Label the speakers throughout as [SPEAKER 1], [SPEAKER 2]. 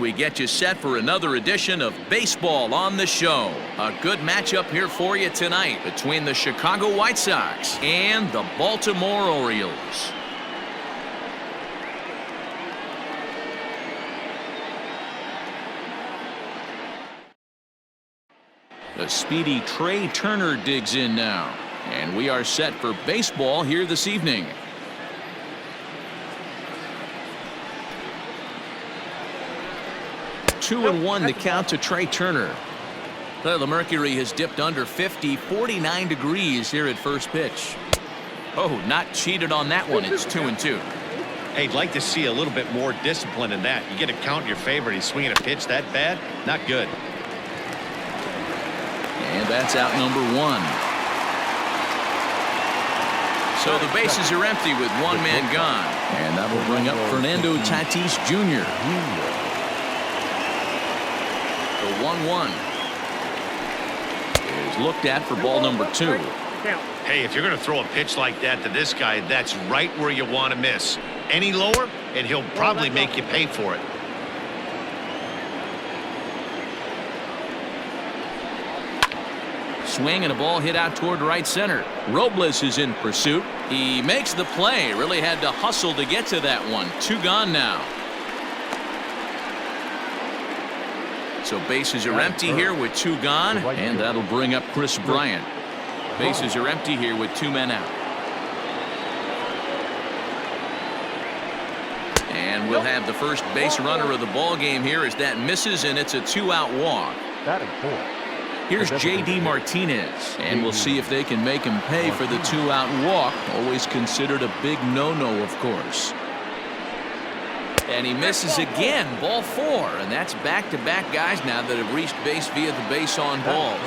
[SPEAKER 1] we get you set for another edition of Baseball on the Show. A good matchup here for you tonight between the Chicago White Sox and the Baltimore Orioles. The speedy Trey Turner digs in now, and we are set for baseball here this evening. Two and one the count to Trey Turner. Well, the mercury has dipped under 50, 49 degrees here at first pitch. Oh, not cheated on that one. It's 2-2.
[SPEAKER 2] Hey, I'd like to see a little bit more discipline in that. You get a count in your favor and he's swinging a pitch that bad? Not good.
[SPEAKER 1] And that's out number one. So the bases are empty with one man gone. And that will bring up Fernando Tatis Jr. The 1-1 is looked at for ball number two.
[SPEAKER 2] Hey, if you're going to throw a pitch like that to this guy, that's right where you want to miss. Any lower, and he'll probably make you pay for it.
[SPEAKER 1] Swing and a ball hit out toward right center. Robles is in pursuit. He makes the play. Really had to hustle to get to that one. Two gone now. So bases are empty here with two gone, and that'll bring up Chris Bryant. Bases are empty here with two men out. And we'll have the first base runner of the ball game here as that misses, and it's a two-out walk. Here's J.D. Martinez, and we'll see if they can make him pay for the two-out walk. Always considered a big no-no, of course. And he misses again, ball four, and that's back-to-back guys now that have reached base via the base on balls.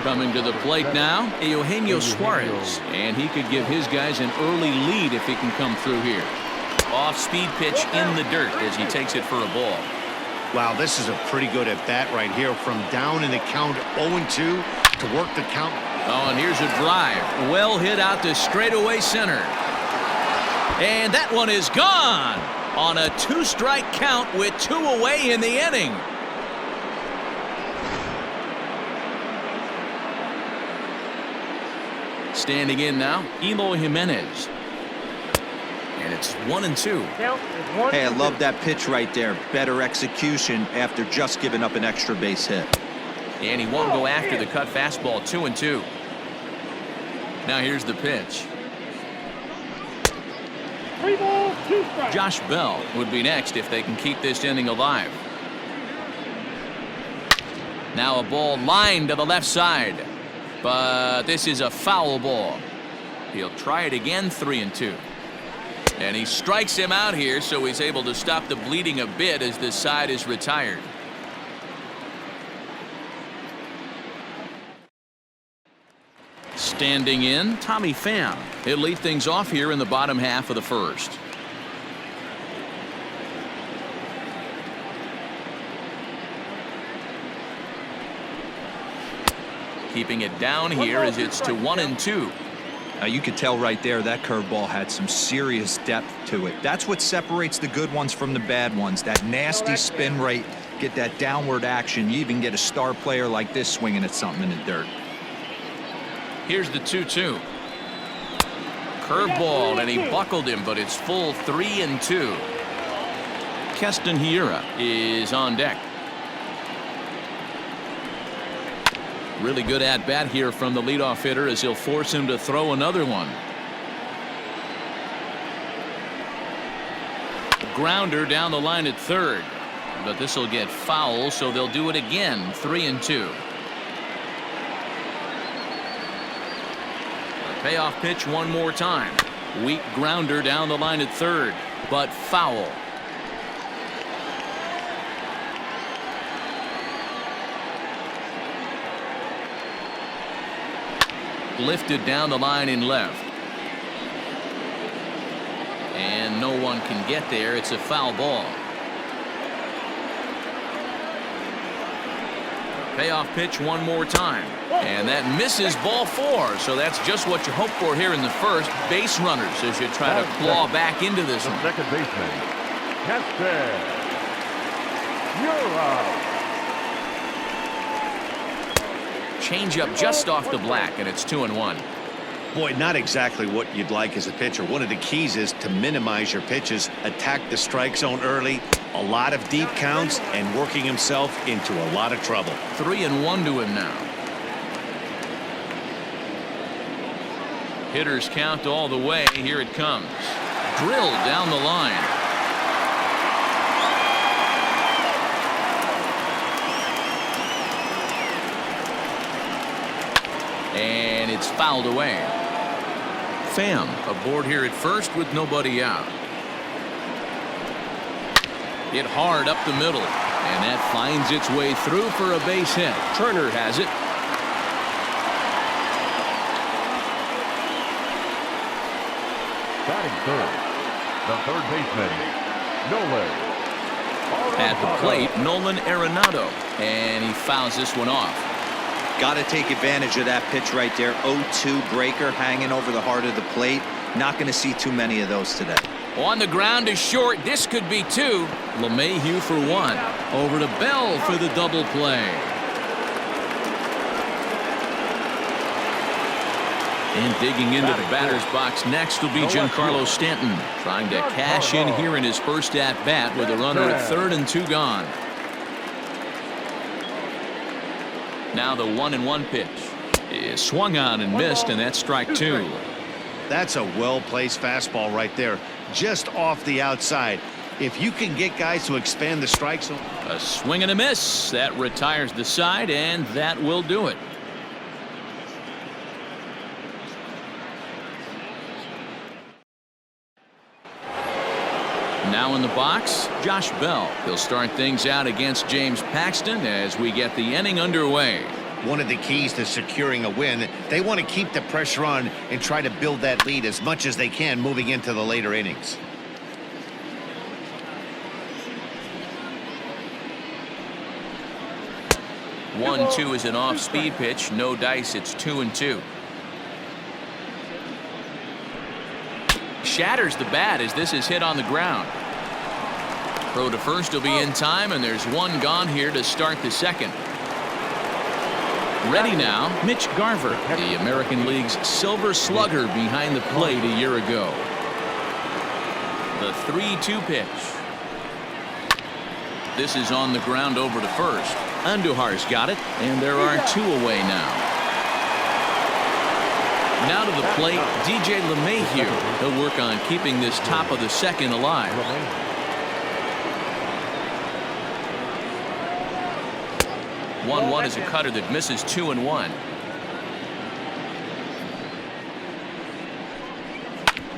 [SPEAKER 1] Coming to the plate now, Eugenio Suarez, and he could give his guys an early lead if he can come through here. Off-speed pitch in the dirt as he takes it for a ball.
[SPEAKER 2] Wow, this is a pretty good at-bat right here. From down in the count 0-2 to work the count.
[SPEAKER 1] Oh, and here's a drive. Well hit out to straightaway center. And that one is gone on a two-strike count with two away in the inning. Standing in now, Eloy Jimenez. And it's 1-2.
[SPEAKER 3] Hey, I love that pitch right there. Better execution after just giving up an extra base hit.
[SPEAKER 1] And he won't go after the cut fastball. 2-2. Now here's the pitch. Josh Bell would be next if they can keep this inning alive. Now a ball lined to the left side, but this is a foul ball. He'll try it again. 3-2. And he strikes him out here, so he's able to stop the bleeding a bit as this side is retired. Standing in, Tommy Pham. He'll lead things off here in the bottom half of the first. Keeping it down here as it's to 1-2.
[SPEAKER 3] Now you could tell right there that curveball had some serious depth to it. That's what separates the good ones from the bad ones. That nasty spin rate, get that downward action. You even get a star player like this swinging at something in the dirt.
[SPEAKER 1] Here's the 2-2. Curveball, and he buckled him, but it's full 3-2. Keston Hiura is on deck. Really good at-bat here from the leadoff hitter as he'll force him to throw another one. Grounder down the line at third, but this will get foul, so they'll do it again. 3-2. Payoff pitch one more time. Weak grounder down the line at third, but foul. Lifted down the line in left. And no one can get there. It's a foul ball. Payoff pitch one more time. And that misses ball four. So that's just what you hope for here in the first. Base runners as you try to claw back into this one.
[SPEAKER 4] Second baseman, Paxton. You're out.
[SPEAKER 1] Change up just off the black, and it's 2-1.
[SPEAKER 2] Boy, not exactly what you'd like as a pitcher. One of the keys is to minimize your pitches, attack the strike zone early, a lot of deep counts, and working himself into a lot of trouble.
[SPEAKER 1] 3-1 to him now. Hitters count all the way. Here it comes. Drilled down the line. And it's fouled away. Pham aboard here at first with nobody out. Hit hard up the middle, and that finds its way through for a base hit. Turner has it.
[SPEAKER 4] Batting third, the third baseman, Nolan.
[SPEAKER 1] At the plate, Nolan Arenado, and he fouls this one off.
[SPEAKER 3] Got to take advantage of that pitch right there. 0-2 breaker hanging over the heart of the plate. Not going to see too many of those today.
[SPEAKER 1] On the ground is short. This could be two. LeMahieu for one. Over to Bell for the double play. And digging into the batter's box next will be Giancarlo Stanton, trying to cash in here in his first at-bat with a runner at third and 2 gone. Now the 1-1 pitch is swung on and missed, and that's strike 2.
[SPEAKER 2] That's a well-placed fastball right there, just off the outside. If you can get guys to expand the strike zone.
[SPEAKER 1] A swing and a miss. That retires the side, and that will do it. Now in the box, Josh Bell. He'll start things out against James Paxton as we get the inning underway.
[SPEAKER 2] One of the keys to securing a win, they want to keep the pressure on and try to build that lead as much as they can moving into the later innings.
[SPEAKER 1] One-two is an off-speed pitch. No dice. It's 2-2. Shatters the bat as this is hit on the ground. Throw to first will be in time, and there's one gone here to start the second. Ready now, Mitch Garver, the American League's Silver Slugger behind the plate a year ago. The 3-2 pitch. This is on the ground over to first. Andujar's got it, and there are 2 away now. Now to the plate, DJ LeMahieu. He'll work on keeping this top of the second alive. 1-1 is a cutter that misses 2-1.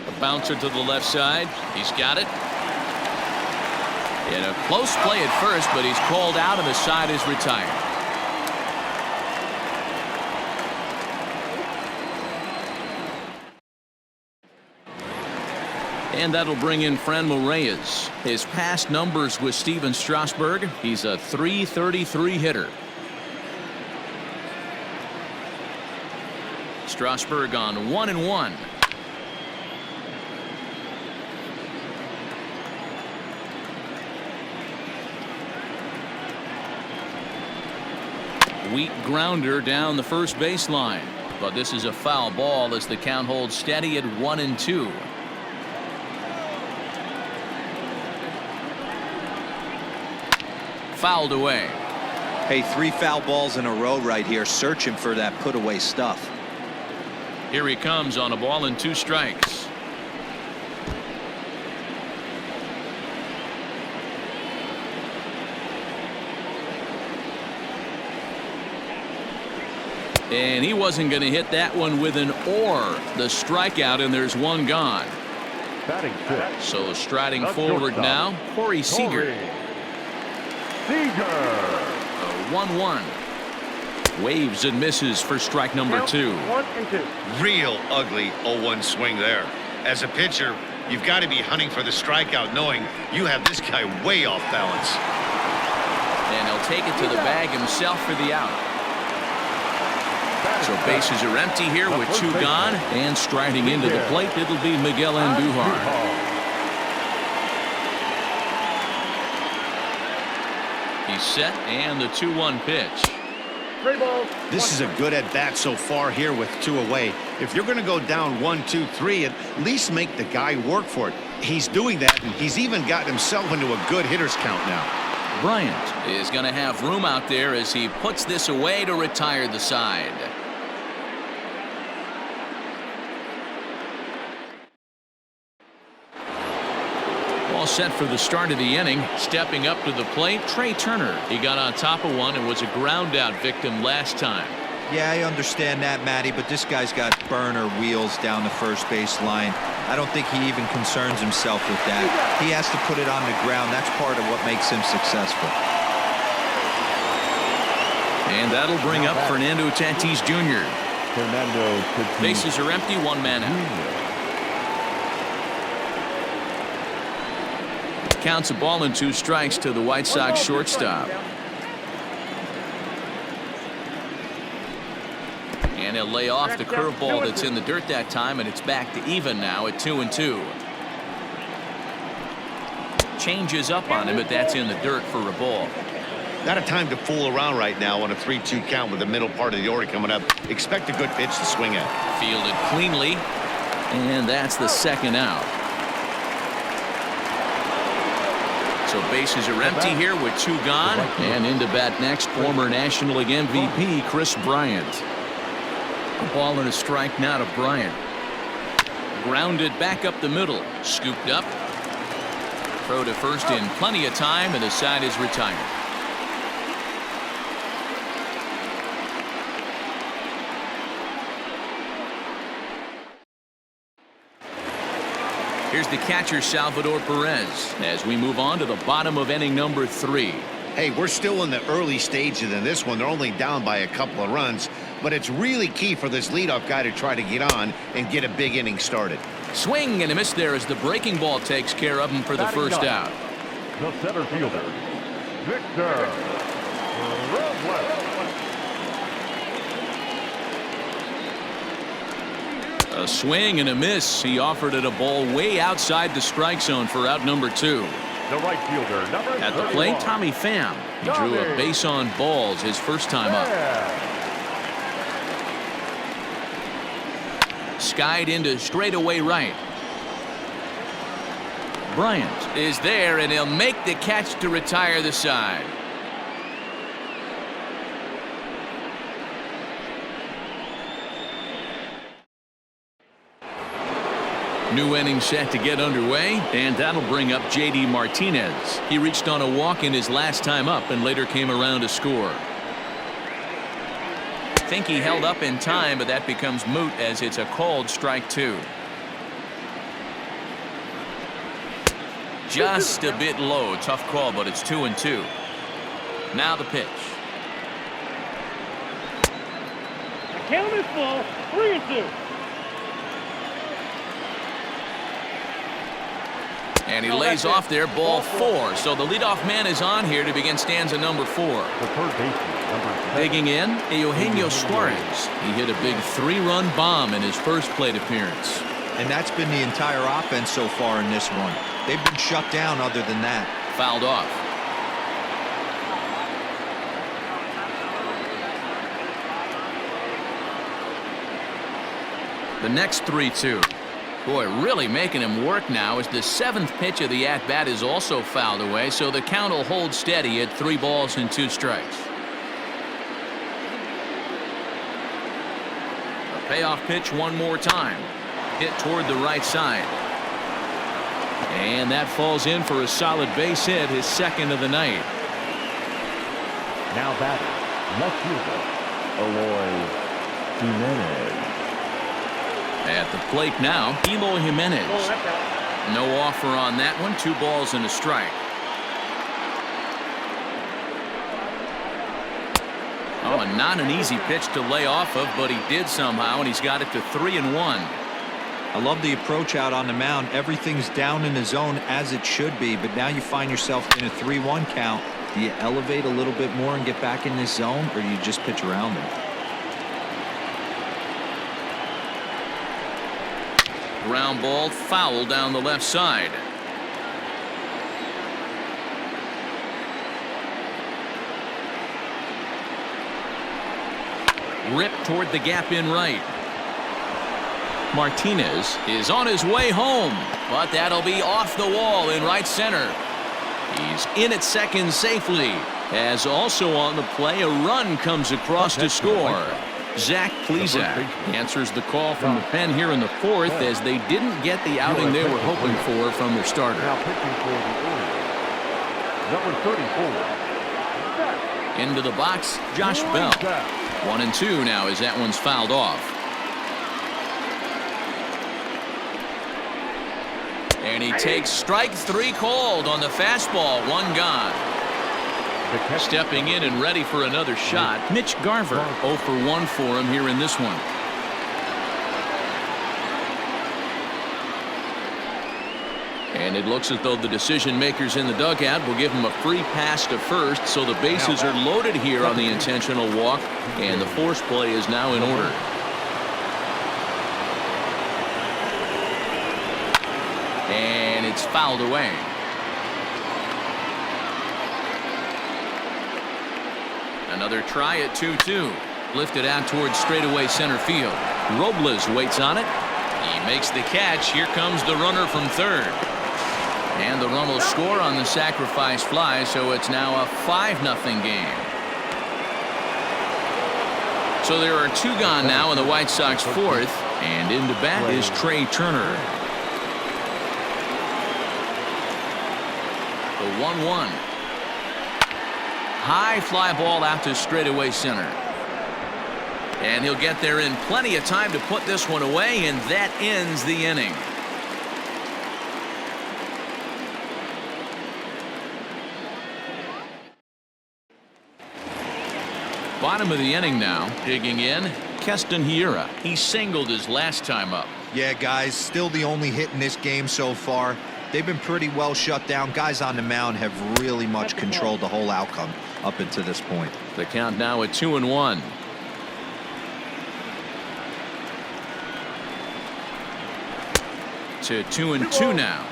[SPEAKER 1] A bouncer to the left side. He's got it. And a close play at first, but he's called out and the side is retired. And that'll bring in Franmil Reyes. His past numbers with Steven Strasburg. He's a .333 hitter. Strasburg on 1-1. Weak grounder down the first baseline. But this is a foul ball as the count holds steady at 1-2. Fouled away.
[SPEAKER 3] Hey, 3 foul balls in a row right here, searching for that put away stuff.
[SPEAKER 1] Here he comes on a ball and 2 strikes. And he wasn't going to hit that one with an or. The strikeout, and there's 1 gone. So striding forward now, Corey Seager. A 1-1. Waves and misses for strike number 2.
[SPEAKER 2] Real ugly 0-1 swing there. As a pitcher, you've got to be hunting for the strikeout, knowing you have this guy way off balance.
[SPEAKER 1] And he'll take it to the bag himself for the out. So bases are empty here with 2 gone, and striding into the plate, it'll be Miguel Andujar. He's set, and the 2-1 pitch.
[SPEAKER 2] This is a good at bat so far here with 2 away. If you're going to go down 1, 2, 3, at least make the guy work for it. He's doing that, and he's even gotten himself into a good hitter's count now.
[SPEAKER 1] Bryant is going to have room out there as he puts this away to retire the side. All set for the start of the inning. Stepping up to the plate, Trey Turner. He got on top of one and was a ground out victim last time.
[SPEAKER 3] Yeah, I understand that, Matty, but this guy's got burner wheels down the first base line. I don't think he even concerns himself with that. He has to put it on the ground. That's part of what makes him successful.
[SPEAKER 1] And that'll bring up Fernando Tatis Jr. Bases are empty, 1 man out. Counts a ball and 2 strikes to the White Sox shortstop. And he'll lay off the curveball that's in the dirt that time, and it's back to even now at 2-2. Changes up on him, but that's in the dirt for a ball.
[SPEAKER 2] Not a time to fool around right now on a 3-2 count with the middle part of the order coming up. Expect a good pitch to swing at.
[SPEAKER 1] Fielded cleanly, and that's the 2nd out. So bases are empty here with 2 gone, and into bat next, former National League MVP Chris Bryant. A ball and a strike now to Bryant. Grounded back up the middle, scooped up. Throw to first in plenty of time, and the side is retired. Here's the catcher, Salvador Perez, as we move on to the bottom of inning number 3.
[SPEAKER 2] Hey, we're still in the early stages in this one. They're only down by a couple of runs, but it's really key for this leadoff guy to try to get on and get a big inning started.
[SPEAKER 1] Swing and a miss there as the breaking ball takes care of him for the first out.
[SPEAKER 4] The center fielder, Victor Robles.
[SPEAKER 1] A swing and a miss. He offered it a ball way outside the strike zone for out number 2.
[SPEAKER 4] The right fielder, number
[SPEAKER 1] At the plate, Tommy Pham. He drew a base on balls his first time up. Skied into straightaway right. Bryant is there, and he'll make the catch to retire the side. New inning set to get underway, and that'll bring up J.D. Martinez. He reached on a walk in his last time up and later came around to score. I think he held up in time, but that becomes moot as it's a called strike 2. Just a bit low. Tough call, but it's 2-2. Now the pitch.
[SPEAKER 5] The count is full. 3-2.
[SPEAKER 1] And he lays off there, ball 4. So the leadoff man is on here to begin stanza number 4.
[SPEAKER 4] The third baseman, number 7.
[SPEAKER 1] Digging in, Eugenio Suarez. He hit a big 3-run bomb in his first plate appearance.
[SPEAKER 3] And that's been the entire offense so far in this one. They've been shut down other than that.
[SPEAKER 1] Fouled off. The next 3-2. Boy, really making him work now as the 7th pitch of the at-bat is also fouled away, so the count will hold steady at 3 balls and 2 strikes. A payoff pitch one more time. Hit toward the right side. And that falls in for a solid base hit, his 2nd of the night.
[SPEAKER 4] Now batting, left fielder, Eloy Jimenez.
[SPEAKER 1] At the plate now, Eloy Jimenez. No offer on that one. 2 balls and a strike. Oh, and not an easy pitch to lay off of, but he did somehow, and he's got it to 3-1.
[SPEAKER 3] I love the approach out on the mound. Everything's down in the zone as it should be, but now you find yourself in a 3-1 count. Do you elevate a little bit more and get back in this zone, or do you just pitch around them?
[SPEAKER 1] Ground ball foul down the left side. Ripped toward the gap in right. Martinez is on his way home, but that'll be off the wall in right center. He's in at second safely, as also on the play a run comes across to score. Zach Plezak answers the call from the pen here in the fourth, as they didn't get the outing they were hoping for from their starter.
[SPEAKER 4] Now pitching for the Orioles, number 34.
[SPEAKER 1] Into the box, Josh Bell. 1-2 now as that one's fouled off. And he takes strike three called on the fastball. One gone. Stepping in and ready for another shot, Mitch Garver. 0 for 1 for him here in this one. And it looks as though the decision makers in the dugout will give him a free pass to first, so the bases are loaded here on the intentional walk, and the force play is now in order. And it's fouled away. Another try at 2-2. Lifted out towards straightaway center field. Robles waits on it. He makes the catch. Here comes the runner from third. And the run will score on the sacrifice fly, so it's now a 5-0 game. So there are two gone now in the White Sox fourth, and into bat is Trey Turner. The 1-1. High fly ball out to straightaway center. And he'll get there in plenty of time to put this one away, and that ends the inning. Bottom of the inning now. Digging in, Keston Hiura. He singled his last time up.
[SPEAKER 3] Yeah, guys, still the only hit in this game so far. They've been pretty well shut down. Guys on the mound have really much controlled the whole outcome up until this point.
[SPEAKER 1] The count now at 2-1. To 2-2 now.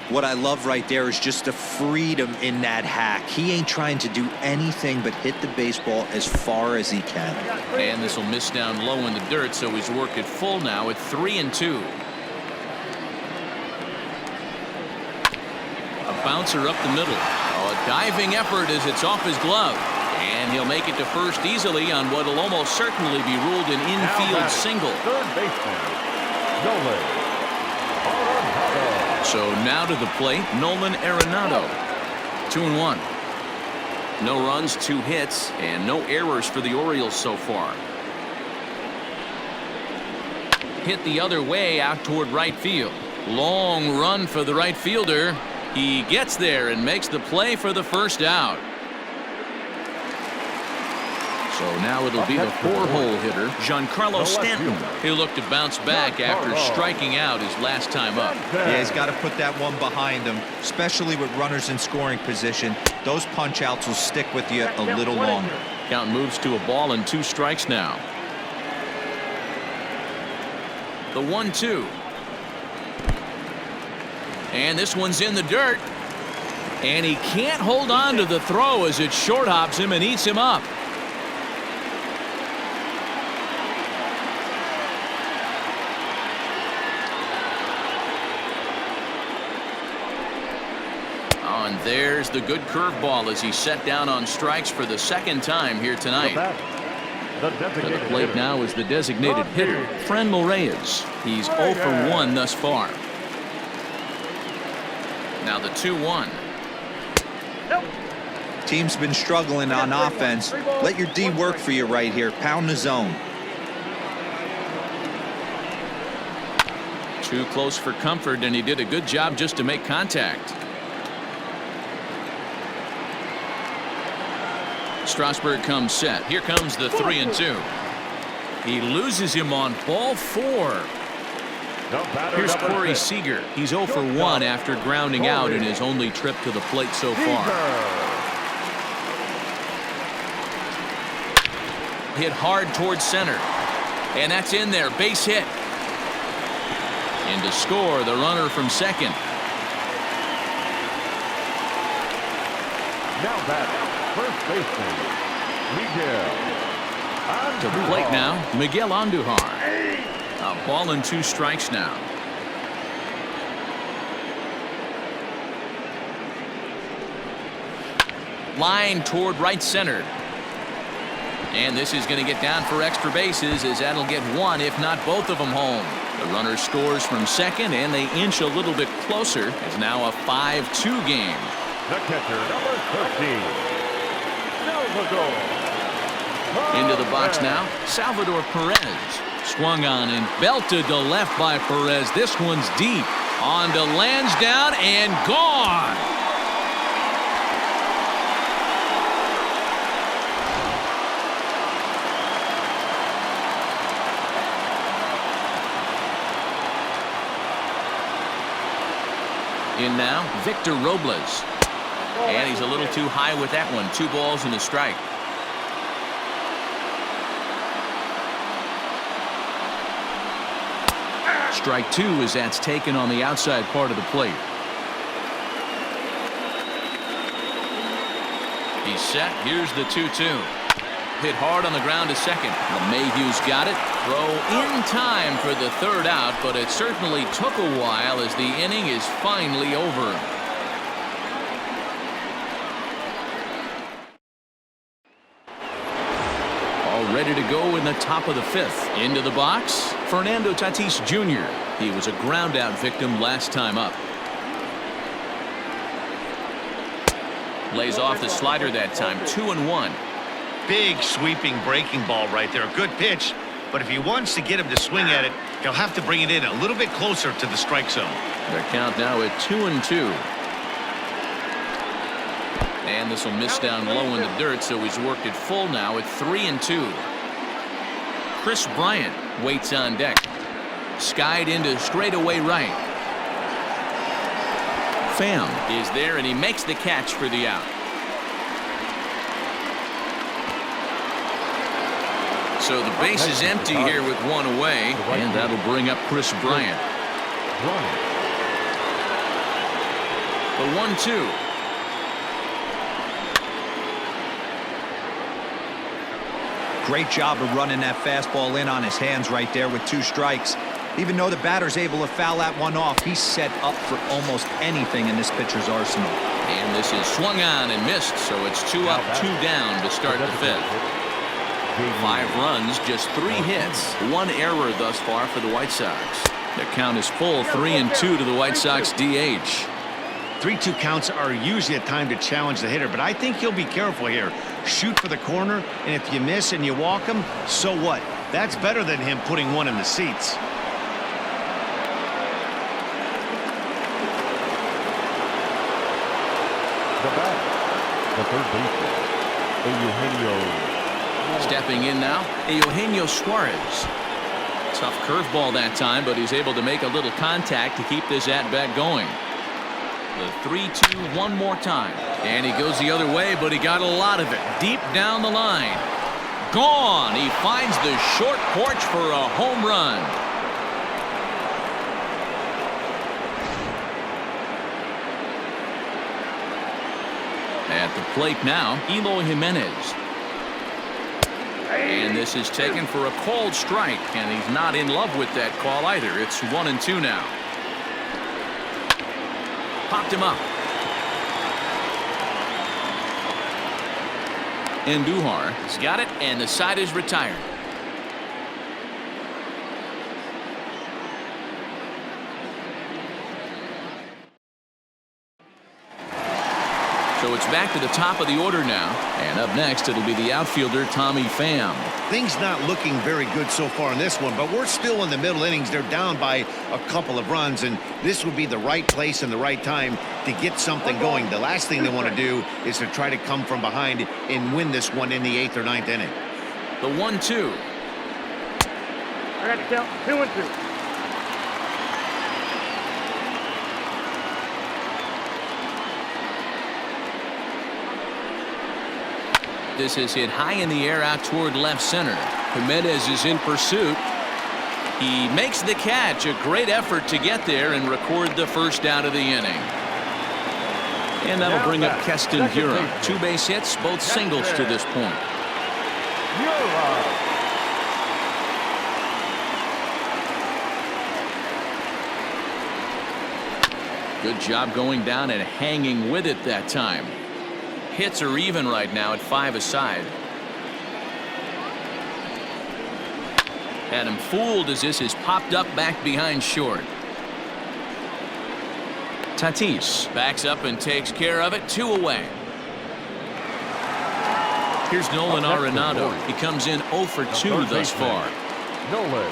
[SPEAKER 3] What I love right there is just the freedom in that hack. He ain't trying to do anything but hit the baseball as far as he can.
[SPEAKER 1] And this will miss down low in the dirt, so he's worked it full now at 3-2. A bouncer up the middle. Oh, a diving effort as it's off his glove. And he'll make it to first easily on what will almost certainly be ruled an infield single.
[SPEAKER 4] Third baseman, Nolan.
[SPEAKER 1] So now to the plate, Nolan Arenado. 2-1. No runs, 2 hits, and no errors for the Orioles so far. Hit the other way out toward right field. Long run for the right fielder. He gets there and makes the play for the first out. So now it'll be the 4-hole hitter, Giancarlo Stanton, who looked to bounce back after striking out his last time up.
[SPEAKER 3] Yeah, he's got to put that one behind him, especially with runners in scoring position. Those punch-outs will stick with you a little longer.
[SPEAKER 1] Count moves to a ball and 2 strikes now. The 1-2. And this one's in the dirt. And he can't hold on to the throw as it short hops him and eats him up. And there's the good curveball as he's set down on strikes for the second time here tonight. To the plate now is the designated hitter, Fenway Reyes. He's 0 for 1 thus far. Now the 2-1.
[SPEAKER 3] Team's been struggling on offense. Let your D work for you right here. Pound the zone.
[SPEAKER 1] Too close for comfort, and he did a good job just to make contact. Strasburg comes set. Here comes the 3-2. He loses him on ball 4. Here's Corey Seager. He's 0 for 1 after grounding out in his only trip to the plate so far. Hit hard towards center. And that's in there. Base hit. And to score, the runner from second.
[SPEAKER 4] Now back, first baseman, Miguel.
[SPEAKER 1] To the plate now, Miguel Andujar. A ball and 2 strikes now. Line toward right center. And this is going to get down for extra bases, as that'll get one, if not both of them, home. The runner scores from second, and they inch a little bit closer. It's now a 5-2 game.
[SPEAKER 4] The catcher, number 13, Salvador.
[SPEAKER 1] Into the box now, Salvador Perez. Swung on and belted to left by Perez. This one's deep. On to Lansdowne and gone. In now, Victor Robles. And he's a little too high with that one. 2 balls and a strike. Strike 2 as that's taken on the outside part of the plate. He's set. Here's the 2-2. Hit hard on the ground to second. LeMahieu's got it. Throw in time for the 3rd out, but it certainly took a while as the inning is finally over. All ready to go in the top of the 5th. Into the box, Fernando Tatis Jr. He was a ground out victim last time up. Lays off the slider that time. 2-1.
[SPEAKER 2] Big sweeping breaking ball right there. Good pitch. But if he wants to get him to swing at it, he'll have to bring it in a little bit closer to the strike zone.
[SPEAKER 1] Their count now at 2-2. And this will miss down low in the dirt, so he's worked it full now at 3-2. Chris Bryant waits on deck. Skied into straightaway right. Pham is there, and he makes the catch for the out. So the base is empty here with 1 away, and that'll bring up Chris Bryant. The 1-2.
[SPEAKER 3] Great job of running that fastball in on his hands right there with 2 strikes. Even though the batter's able to foul that one off, he's set up for almost anything in this pitcher's arsenal.
[SPEAKER 1] And this is swung on and missed, so it's 2 up, 2 down to start the 5th. 5 runs, just 3 hits, 1 error thus far for the White Sox. The count is full, 3-2 to the White Sox DH.
[SPEAKER 2] 3-2 counts are usually a time to challenge the hitter, but I think he'll be careful here. Shoot for the corner, and if you miss and you walk him, so what? That's better than him putting one in the seats.
[SPEAKER 4] The batter, the 3rd baseman, Eugenio.
[SPEAKER 1] Stepping in now, Eugenio Suarez. Tough curveball that time, but he's able to make a little contact to keep this at-bat going. The 3-2 one more time. And he goes the other way, but he got a lot of it. Deep down the line. Gone. He finds the short porch for a home run. At the plate now, Eloy Jimenez. And this is taken for a called strike, and he's not in love with that call either. It's 1-2 now. Popped him up. Andujar has got it, and the side is retired. So it's back to the top of the order now. And up next, it'll be the outfielder, Tommy Pham.
[SPEAKER 2] Things not looking very good so far in this one, but we're still in the middle innings. They're down by a couple of runs, and this would be the right place and the right time to get something going. The last thing they want to do is to try to come from behind and win this one in the 8th or 9th inning.
[SPEAKER 1] The 1-2.
[SPEAKER 5] I got to count 2-2.
[SPEAKER 1] This is hit high in the air out toward left center. Jimenez is in pursuit. He makes the catch. A great effort to get there and record the 1st out of the inning. And that'll bring up Keston Hiura. 2 base hits, both singles to this point.
[SPEAKER 4] You're out.
[SPEAKER 1] Good job going down and hanging with it that time. Hits are even right now at 5 aside. Had him fooled as this is popped up back behind short. Tatis backs up and takes care of it. 2 away. Here's Nolan Arenado. He comes in 0 for 2 thus far.
[SPEAKER 4] Nolan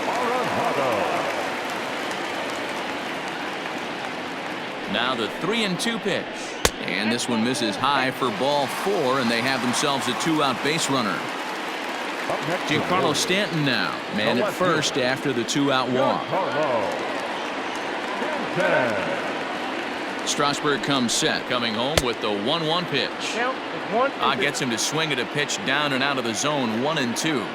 [SPEAKER 4] Arenado.
[SPEAKER 1] Now the 3-2 pitch. And this one misses high for ball 4, and they have themselves a 2-out base runner. Giancarlo Stanton now, man at first after the 2-out walk. Strasburg comes set, coming home with the 1-1 pitch. Gets him to swing at a pitch down and out of the zone, 1-2.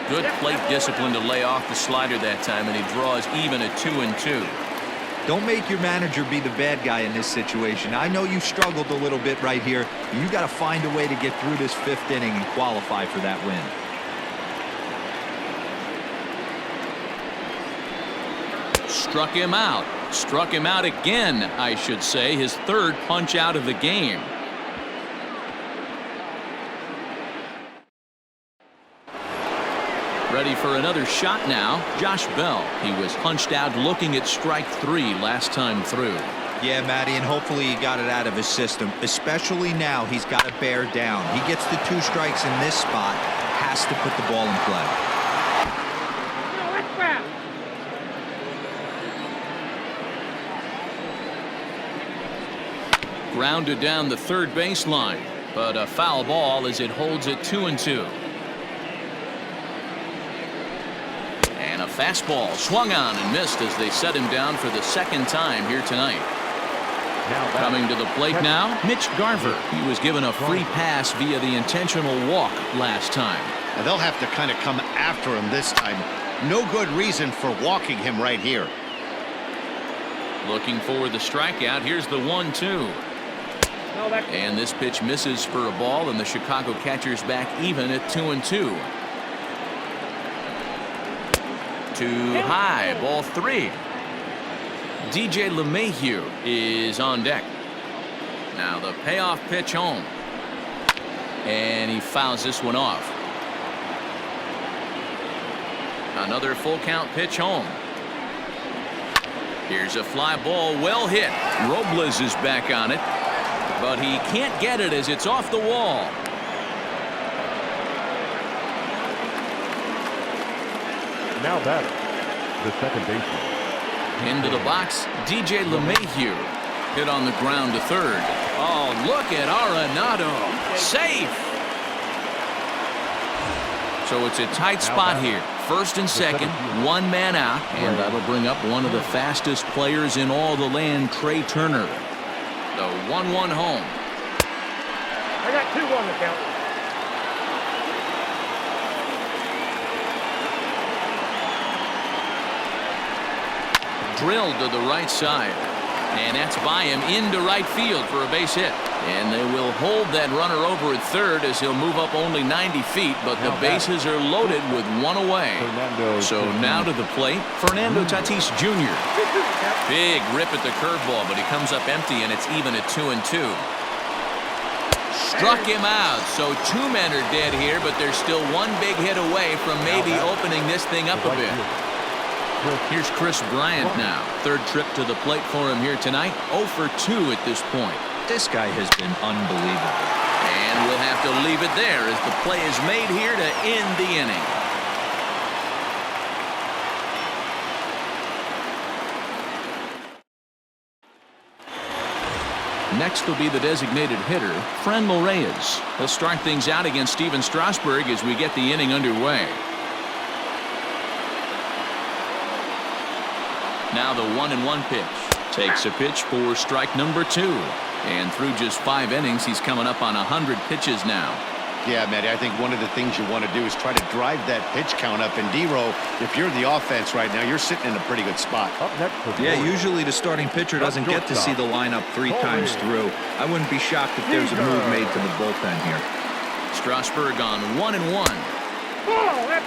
[SPEAKER 1] Good plate discipline to lay off the slider that time, and he draws even at 2-2.
[SPEAKER 3] Don't make your manager be the bad guy in this situation. I know you struggled a little bit right here. You got to find a way to get through this 5th inning and qualify for that win.
[SPEAKER 1] Struck him out. Struck him out again, I should say. His 3rd punch out of the game. Ready for another shot now. Josh Bell. He was punched out looking at strike 3 last time through.
[SPEAKER 3] Yeah, Matty, and hopefully he got it out of his system. Especially now, he's got to bear down. He gets the 2 strikes in this spot. Has to put the ball in play.
[SPEAKER 1] Grounded down the 3rd baseline, but a foul ball as it holds it 2-2. And a fastball swung on and missed as they set him down for the 2nd time here tonight. Coming to the plate now, Mitch Garver. He was given a free pass via the intentional walk last time.
[SPEAKER 2] And they'll have to kind of come after him this time. No good reason for walking him right here.
[SPEAKER 1] Looking for the strikeout. Here's the 1-2. And this pitch misses for a ball, and the Chicago catcher's back even at 2-2. Too high, ball 3. DJ LeMahieu is on deck. Now the payoff pitch home. And he fouls this one off. Another full count pitch home. Here's a fly ball, well hit. Robles is back on it, but he can't get it as it's off the wall.
[SPEAKER 4] Now batter, the 2nd baseman.
[SPEAKER 1] Into the box, DJ LeMahieu. Hit on the ground to 3rd. Oh, look at Arenado. Safe. So it's a tight spot here. 1st and 2nd, 1 man out, and that'll bring up one of the fastest players in all the land, Trey Turner. The 1-1 home.
[SPEAKER 5] I got 2 on the count.
[SPEAKER 1] Drilled to the right side, and that's by him into right field for a base hit. And they will hold that runner over at 3rd as he'll move up only 90 feet, but the bases are loaded with 1 away. So now to the plate, Fernando Tatis Jr. Big rip at the curveball, but he comes up empty, and it's even at 2-2. Struck him out, so 2 men are dead here, but there's still 1 big hit away from maybe opening this thing up a bit. Here's Chris Bryant now. 3rd trip to the plate for him here tonight. 0 for 2 at this point.
[SPEAKER 3] This guy has been unbelievable.
[SPEAKER 1] And we'll have to leave it there as the play is made here to end the inning. Next will be the designated hitter, Franmil Reyes. He'll start things out against Steven Strasburg as we get the inning underway. Now the 1-1 pitch. Takes a pitch for strike number 2. And through just 5 innings, he's coming up on 100 pitches now.
[SPEAKER 2] Yeah, Matty, I think one of the things you want to do is try to drive that pitch count up. And D-Row, if you're the offense right now, you're sitting in a pretty good spot.
[SPEAKER 4] Up next for the
[SPEAKER 3] Yeah,
[SPEAKER 4] Roid.
[SPEAKER 3] usually the starting pitcher doesn't get to see the lineup 3 times through. I wouldn't be shocked if there's a move made to the bullpen here.
[SPEAKER 1] Strasburg on 1-1.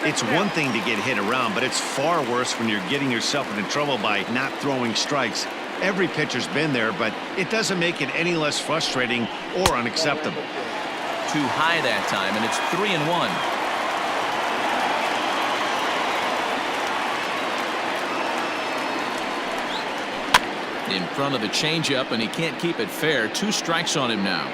[SPEAKER 2] It's one thing to get hit around, but it's far worse when you're getting yourself into trouble by not throwing strikes. Every pitcher's been there, but it doesn't make it any less frustrating or unacceptable.
[SPEAKER 1] Too high that time, and it's 3-1. In front of the changeup, and he can't keep it fair. 2 strikes on him now.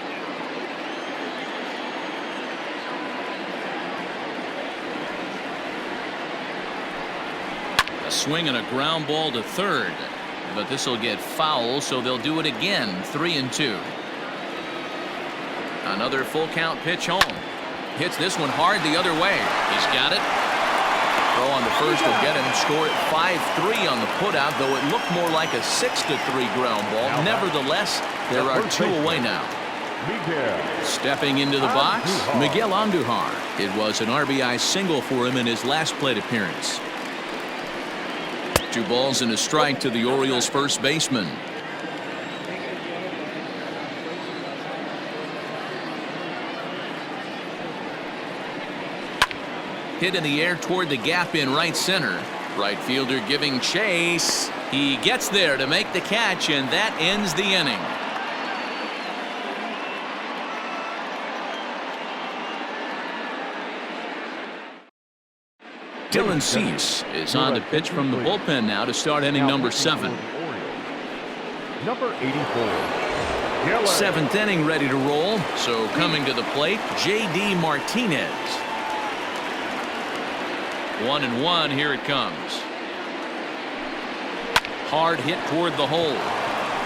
[SPEAKER 1] A swing and a ground ball to third, but this will get foul, so they'll do it again. 3-2. Another full count pitch home. Hits this one hard the other way. He's got it. Throw on the first will get him. Score at 5-3 on the putout, though it looked more like a 6-3 ground ball. Nevertheless, there are 2 away now. Stepping into the box, Miguel Andujar. It was an RBI single for him in his last plate appearance. 2 balls and a strike to the Orioles' first baseman. Hit in the air toward the gap in right center. Right fielder giving chase. He gets there to make the catch, and that ends the inning. Dylan Cease is on to pitch from the bullpen now to start inning number 7.
[SPEAKER 4] Number 84.
[SPEAKER 1] 7th inning ready to roll. So coming to the plate, J.D. Martinez. 1-1, here it comes. Hard hit toward the hole.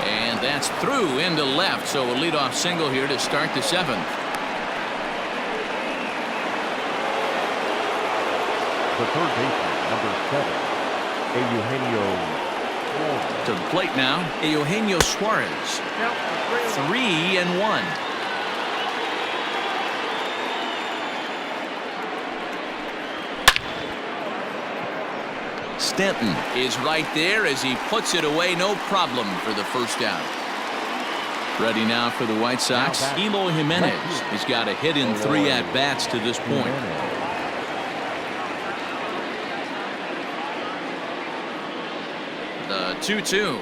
[SPEAKER 1] And that's through into left, so a leadoff single here to start the 7th.
[SPEAKER 4] The third baseman, number 7, Eugenio.
[SPEAKER 1] To the plate now, Eugenio Suarez. 3-1. Stanton is right there as he puts it away, no problem for the first out. Ready now for the White Sox, Eloy Jimenez. He's got a hit in 3 at-bats to this point. The 2-2.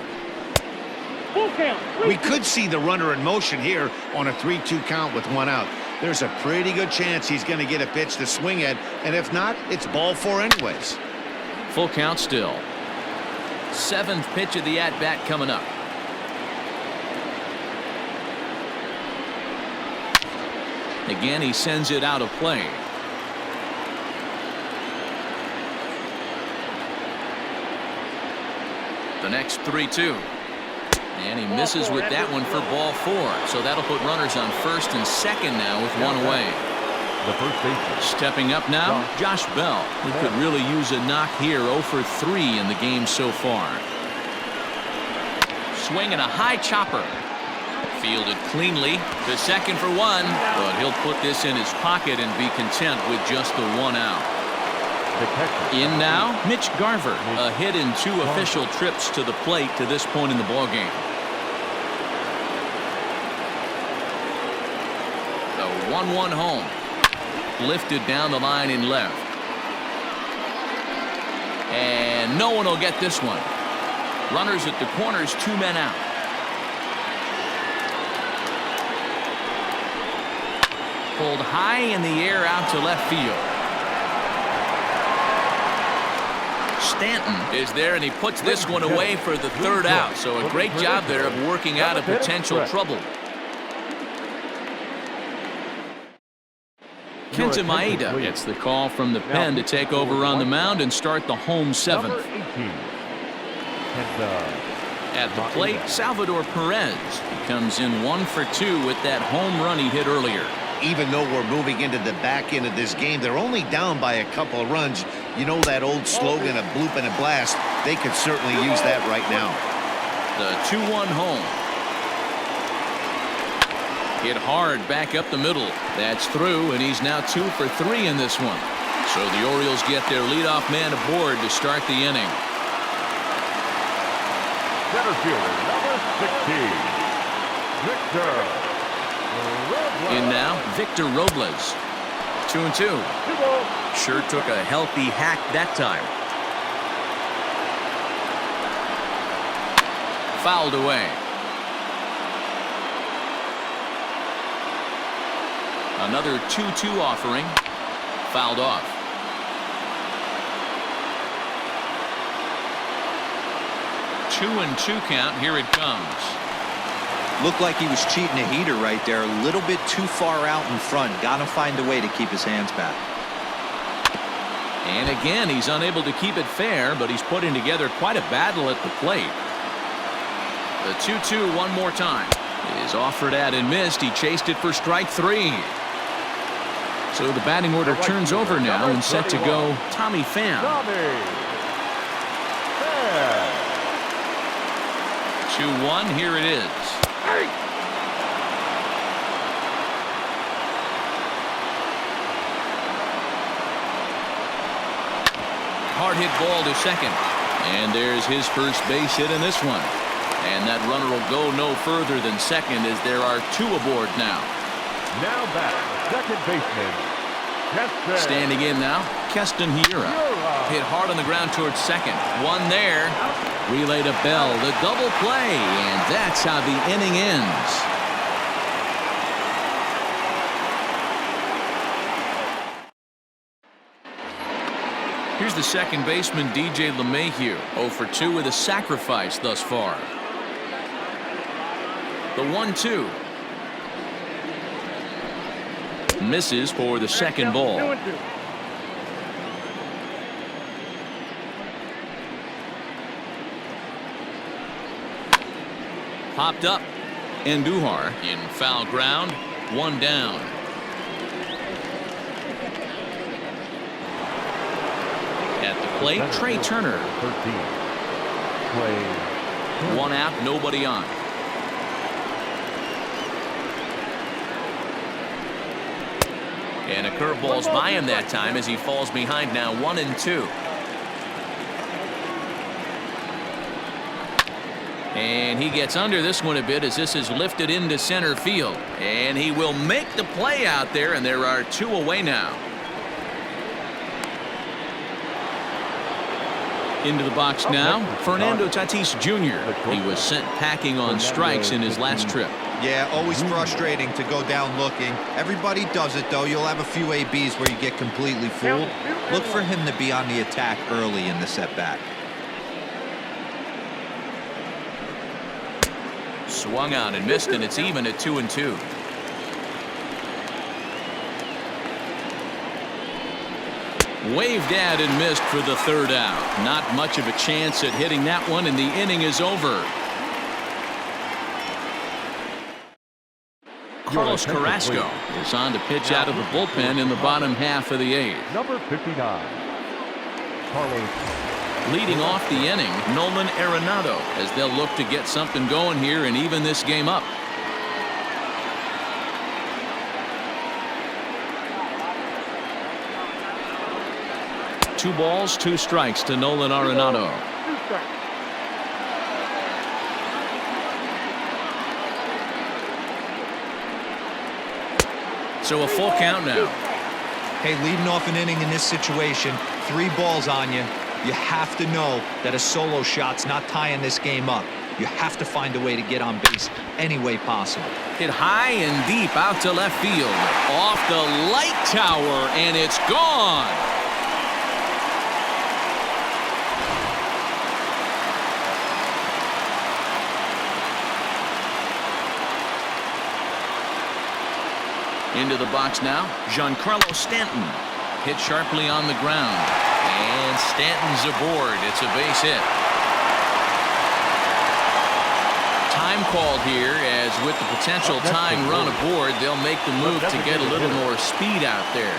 [SPEAKER 2] We could see the runner in motion here on a 3-2 count with 1 out. There's a pretty good chance he's going to get a pitch to swing at, and if not, it's ball 4 anyways.
[SPEAKER 1] Full count still. 7th pitch of the at-bat coming up. Again, he sends it out of play. The next 3-2. And he misses with that one for ball 4. So that'll put runners on first and second now with 1 away.
[SPEAKER 4] The first baseman.
[SPEAKER 1] Stepping up now, Josh Bell. He could really use a knock here. 0 for 3 in the game so far. Swinging a high chopper. Fielded cleanly to second for 1. But he'll put this in his pocket and be content with just the 1 out. In now, Mitch Garver. A hit in 2 official trips to the plate to this point in the ballgame. The 1-1 home. Lifted down the line in left. And no one will get this one. Runners at the corners, 2 men out. Pulled high in the air out to left field. Stanton is there, and he puts this one away for the 3rd out. So a great job there of working out a potential trouble. Kenta Maeda gets the call from the pen to take over on the mound and start the home 7th. At the plate, Salvador Perez. He comes in 1 for 2 with that home run he hit earlier.
[SPEAKER 2] Even though we're moving into the back end of this game, they're only down by a couple of runs. You know that old slogan, a bloop and a blast. They could certainly use that right now.
[SPEAKER 1] The 2-1 home. Hit hard back up the middle. That's through, and he's now 2 for 3 in this one. So the Orioles get their leadoff man aboard to start the inning.
[SPEAKER 4] Center fielder, number 16, Victor Robles.
[SPEAKER 1] In now, Victor Robles. 2-2. Sure took a healthy hack that time. Fouled away. Another 2-2 offering. Fouled off. 2-2 count. Here it comes.
[SPEAKER 3] Looked like he was cheating a heater right there. A little bit too far out in front. Got to find a way to keep his hands back.
[SPEAKER 1] And again, he's unable to keep it fair, but he's putting together quite a battle at the plate. The 2-2 one more time is offered at and missed. He chased it for strike 3. So the batting order turns over now and set to go Tommy Pham. 2-1. Here it is. Hard hit ball to second. And there's his first base hit in this one. And that runner will go no further than second as there are 2 aboard now.
[SPEAKER 4] Now back, second baseman, Paxton.
[SPEAKER 1] Standing in now, Keston Hiura. Hit hard on the ground towards second. One there. Relay to Bell. The double play. And that's how the inning ends. Here's the second baseman, DJ LeMahieu. 0 for 2 with a sacrifice thus far. The 1-2. Misses for the second ball.
[SPEAKER 5] 2-2.
[SPEAKER 1] Popped up. Andujar in foul ground. 1 down. At the plate, Trey Turner.
[SPEAKER 4] 13. Play.
[SPEAKER 1] 1 out, nobody on. And a curveball's by him that time as he falls behind now 1-2. And he gets under this one a bit as this is lifted into center field. And he will make the play out there, and there are 2 away now. Into the box now, Fernando Tatis Jr. He was sent packing on strikes in his last trip.
[SPEAKER 3] Yeah, always frustrating to go down looking. Everybody does it, though. You'll have a few ABs where you get completely fooled. Look for him to be on the attack early in the set-back.
[SPEAKER 1] Swung on and missed, and it's even at 2-2. Waved at and missed for the 3rd out. Not much of a chance at hitting that one, and the inning is over. Carlos Carrasco is on to pitch out of the bullpen in the bottom half of the 8th.
[SPEAKER 4] Number 59, Carlos.
[SPEAKER 1] Leading off the inning, Nolan Arenado, as they'll look to get something going here and even this game up. Two balls, 2 strikes to Nolan Arenado. So a full count now.
[SPEAKER 3] Hey, leading off an inning in this situation, 3 balls on you. You have to know that a solo shot's not tying this game up. You have to find a way to get on base any way possible.
[SPEAKER 1] Hit high and deep out to left field. Off the light tower, and it's gone. Into the box now, Giancarlo Stanton. Hit sharply on the ground. And Stanton's aboard. It's a base hit. Time called here, as with the potential tying run aboard, they'll make the move to get a little more speed out there.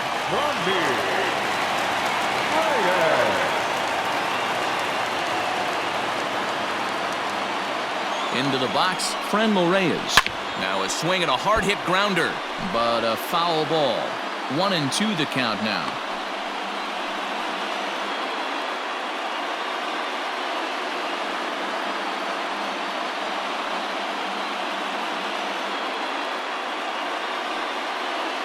[SPEAKER 1] Into the box, Fenway Reyes. Now a swing and a hard-hit grounder, but a foul ball. 1-2 the count now.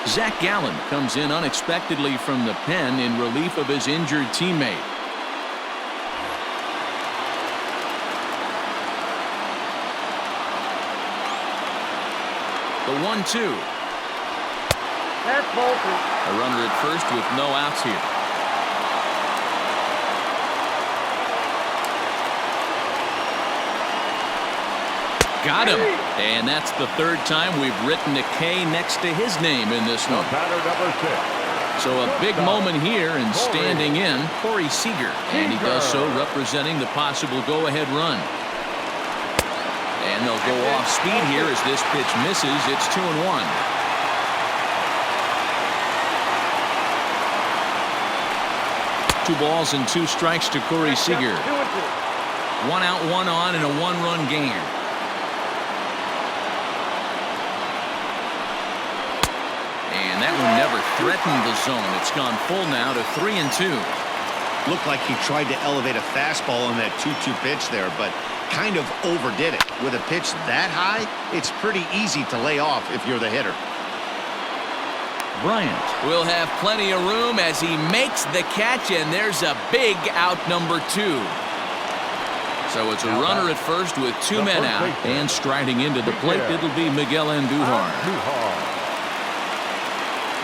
[SPEAKER 1] Zach Gallen comes in unexpectedly from the pen in relief of his injured teammate. The 1-2.
[SPEAKER 5] That's Bolton.
[SPEAKER 1] A runner at first with no outs here. Got him. And that's the third time we've written a K next to his name in this one.
[SPEAKER 4] Batter number 6.
[SPEAKER 1] So a big moment here, and standing in, Corey Seager. And he does so representing the possible go-ahead run. And they'll go off speed here as this pitch misses. It's 2-1. Two balls and 2 strikes to Corey Seager. 1 out, 1 on, and a 1-run game. And that one never threatened the zone. It's gone full now to 3-2.
[SPEAKER 2] Looked like he tried to elevate a fastball on that 2-2 pitch there, but kind of overdid it. With a pitch that high, it's pretty easy to lay off if you're the hitter.
[SPEAKER 1] Bryant will have plenty of room as he makes the catch, and there's a big out, number 2. So it's a runner at first with 2 men out, and striding into the plate, it'll be Miguel Andujar.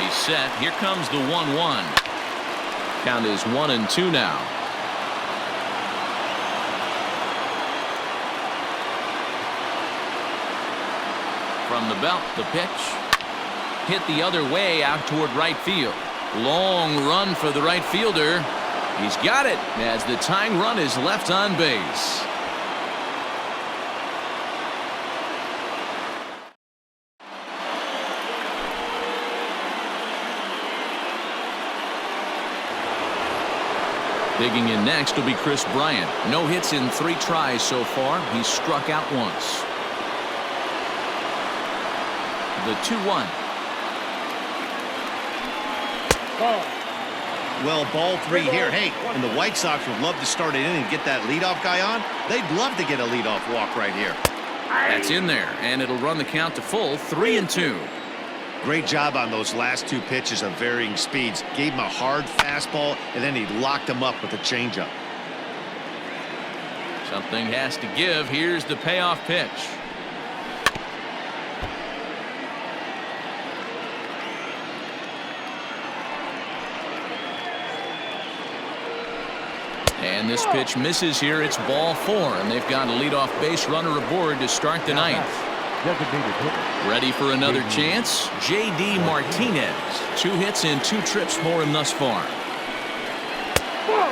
[SPEAKER 1] He's set. Here comes the 1-1. Count is 1-2 now. From the belt, the pitch. Hit the other way out toward right field. Long run for the right fielder. He's got it as the tying run is left on base. Digging in next will be Chris Bryant. No hits in 3 tries so far. He's struck out once. The 2-1.
[SPEAKER 2] Well, ball 3 here. Hey, and the White Sox would love to start it in and get that leadoff guy on. They'd love to get a leadoff walk right here.
[SPEAKER 1] That's in there, and it'll run the count to full 3-2.
[SPEAKER 2] Great job on those last 2 pitches of varying speeds. Gave him a hard fastball, and then he locked him up with a changeup.
[SPEAKER 1] Something has to give. Here's the payoff pitch. And this pitch misses here. It's ball 4, and they've got a leadoff base runner aboard to start the 9th. Ready for another chance? J.D. Martinez. 2 hits and 2 trips for him thus far.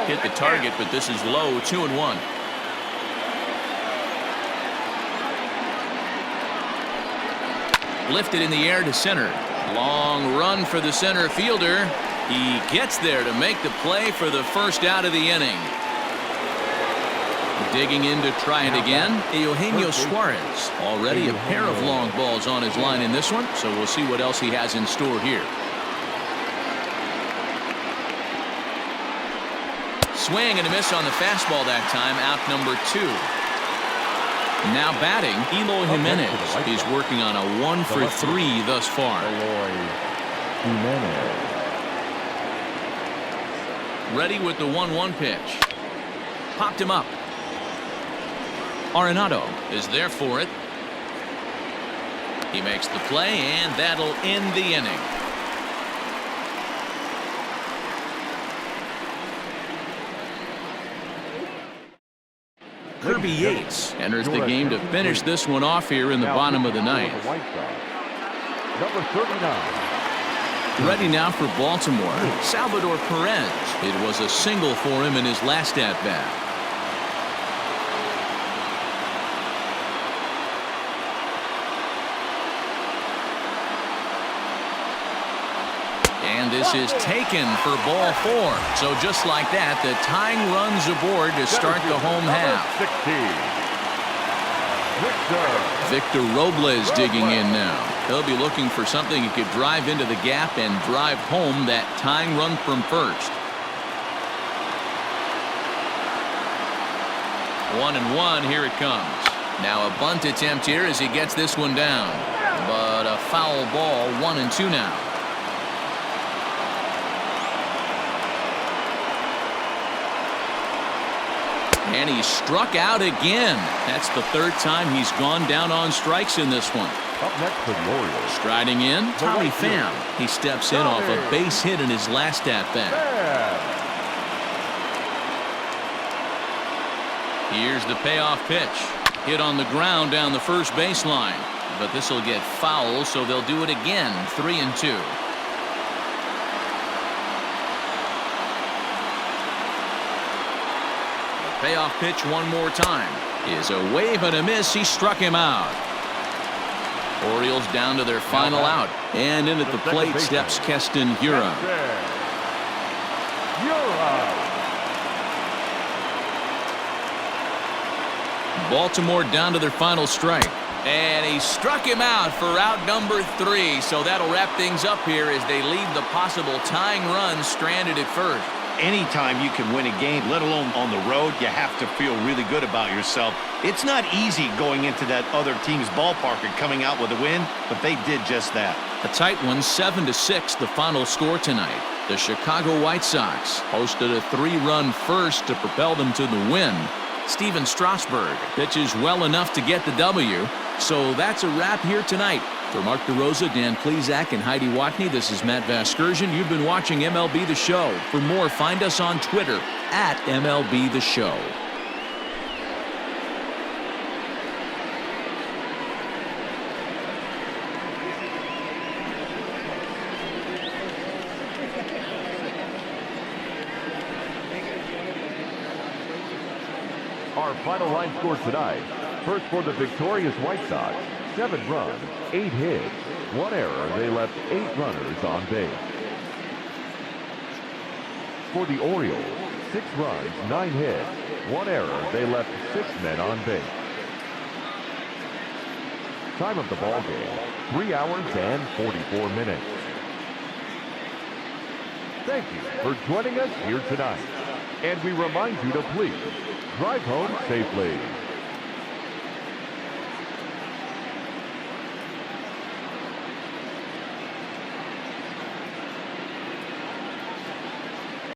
[SPEAKER 1] Hit the target, but this is low. 2-1. Lifted in the air to center. Long run for the center fielder. He gets there to make the play for the first out of the inning. Digging in to try it again, Eugenio Suarez. Already a pair of long balls on his line in this one, so we'll see what else he has in store here. Swing and a miss on the fastball that time. Out number 2. Now batting, Eloy Jimenez. He's working on a 1 for 3 thus far. Ready with the 1-1 pitch. Popped him up. Arenado is there for it. He makes the play, and that'll end the inning. Kirby Yates enters the game to finish this one off here in the bottom of the 9th.
[SPEAKER 4] Number 39.
[SPEAKER 1] Ready now for Baltimore, Salvador Perez. It was a single for him in his last at-bat. And this is taken for ball 4. So just like that, the tying runs aboard to start the home half.
[SPEAKER 4] 16.
[SPEAKER 1] Victor Robles digging in now. He'll be looking for something he could drive into the gap and drive home that tying run from first. 1-1, here it comes. Now a bunt attempt here as he gets this one down. But a foul ball, 1-2 now. And he's struck out again. That's the third time he's gone down on strikes in this one.
[SPEAKER 4] Up next for the Orioles.
[SPEAKER 1] Striding in, Tommy Pham. He steps in off a base hit in his last at-bat. Here's the payoff pitch. Hit on the ground down the first baseline. But this will get foul, so they'll do it again. 3-2. Payoff pitch one more time. Is a wave and a miss. He struck him out. Orioles down to their final out. And in at the plate steps Keston Hiura. Baltimore down to their final strike. And he struck him out for out number 3. So that'll wrap things up here as they leave the possible tying run stranded at first.
[SPEAKER 2] Anytime you can win a game, let alone on the road, you have to feel really good about yourself. It's not easy going into that other team's ballpark and coming out with a win, but they did just that.
[SPEAKER 1] A tight one, 7-6, the final score tonight. The Chicago White Sox hosted a 3-run first to propel them to the win. Steven Strasburg pitches well enough to get the W. So that's a wrap here tonight. For Mark DeRosa, Dan Plesac, and Heidi Watney, this is Matt Vasgersian. You've been watching MLB The Show. For more, find us on Twitter at MLB The Show.
[SPEAKER 4] Our final line score tonight. First for the victorious White Sox, 7 runs, 8 hits, 1 error. They left 8 runners on base. For the Orioles, 6 runs, 9 hits, 1 error. They left 6 men on base. Time of the ball game, 3 hours and 44 minutes. Thank you for joining us here tonight. And we remind you to please drive home safely.